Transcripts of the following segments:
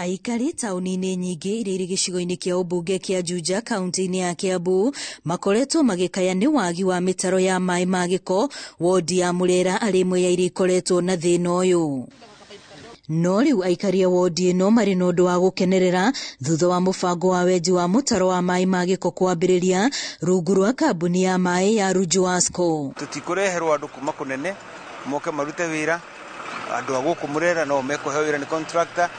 Aikari taũni-inĩ nyingĩ iria irĩ gĩcigo-inĩ kĩa ũmbunge kĩa Juja kaunti-inĩ ya Kiambu makoretwo magĩkaya nĩ wagi wa mĩtaro ya maaĩ ma gĩko. Wodi ya Mũrera arĩ imwe ya iria ikoretwo na thĩna ũyũ. No rĩu aikari a wodi ĩno marĩ na ũndũ wa gũkenerera thutha wa mũbango wa Wenji wa mũtaro wa maaĩ ma gĩko kwambĩrĩria rungu rwa kambuni ya maaĩ ya Juja. Tũtikũreherwo andũ kuma kũnene moke marute wĩra, andũ a gũkũ Mũrera no mekũheo wĩra nĩ contractor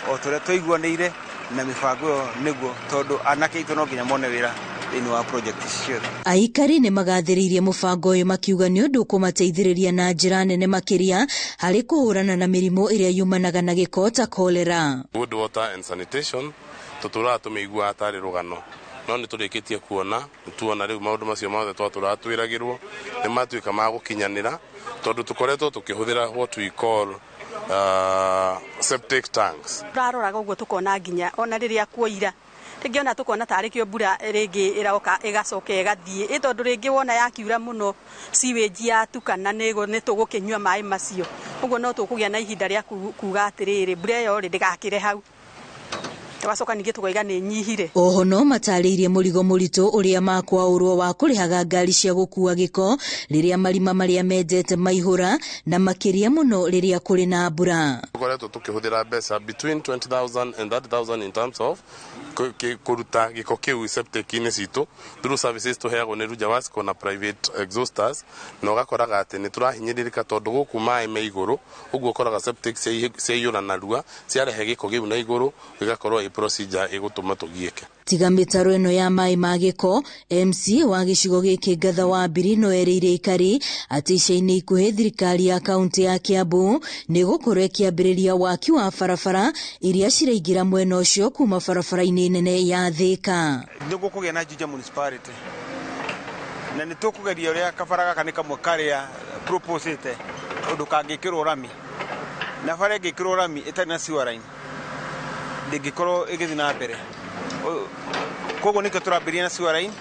o tũrĩa tũiguanĩire na mĩbango ĩyo nĩguo tondũ anake aitũ no nginya mone wĩra thĩinĩ wa project ciothe. Aikari nĩ magathĩrĩirie mũbango ũyũ makiuga nĩ ũndũ kũmateithĩrĩria na njĩra nene makĩria harĩ kũhũrana na mĩrimũ ĩrĩa yumanaga na gĩko ta cholera. Good water and sanitation tũtũraga tũmĩiguaga tarĩ rũgano, no nĩ tũrĩkĩtie kuona rĩu maũndũ macio mothe twatwĩragĩrwo nĩ matuĩka ma gũkinyanĩra tondũ tũkoretwo tũkĩhũthĩra what we call septic tanks. Tũraroraga ũguo tũkona nginya ona rĩrĩa kuoira rĩngĩ ona tũkona tarĩ kĩo mbura rĩngĩ ĩroka ĩgacoka ĩgathiĩ tondũ rĩngĩ wona yakiura mũno sewage yatukana nĩ tũgũkĩnyua maaĩ macio, ũguo no tũkũgĩa na ihinda rĩa kuga atĩrĩrĩ mbura ĩyo ndĩgakĩre hau tũgacoka ningĩ tũkaiga nĩ nyihire. Oho no matarĩirie mũrigo mũritũ ũrĩa makwaũrwo wa kũrĩhaga ngari cia gũkuua gĩko rĩrĩa marima marĩa menjete maihũra na makĩria mũno rĩrĩa kũrĩ na mbura. Tũkoretwo tũkĩhũthĩra mbeca between 20,000 and 30,000 in terms of kũruta gĩko kĩu septic-inĩ citũ through services tũheagwo nĩ Juja na private exhausters, na ũgakoraga atĩ nĩ tũrahinyĩrĩrĩka tondũ gũkũ maaĩ me igũrũ, ũguo ũkoraga septic ciaiyũra narua ciarehe gĩko kĩu na igũrũ ĩgakorwo procedure ĩgũtũma tũgiĩke. Tiga mĩtaro ĩno ya maaĩ ma gĩko, MC wa gĩcigo gĩkĩ Ngatha wa Mbiri no erĩire aikari atĩ ica-inĩ ikuhĩ thirikari ya kaunti ya Kiambu nĩ gũkorwo ĩkĩambĩrĩria waki wa barabara iria ciraingĩra mwena ũcio kuma barabara-inĩ nene ya Thĩka. Nĩ gũkũgĩa na Juja municipality na nĩ tũkũgeria ũrĩa kabara gaka nĩ kamwe karĩa proposete ũndũ kangĩkĩrwo rami na bara ĩngĩkĩrwo rami ĩtarĩ na sewer line ndĩngĩkorwo ĩgĩthiĩ na mbere. Koguo nĩkĩo tũrambĩrĩria na sewer line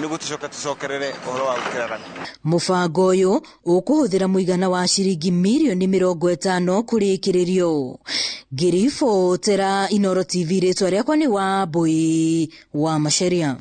nĩguo tũcokerere ũhoro wa gũkĩra rami. Mũbango ũyũ ũkũhũthĩra mũigana wa ciringi mirioni 50 kũrĩkĩrĩrio. Ngiribotera Inooro TV rĩtwa rĩakwa nĩ Wambui wa Macharia.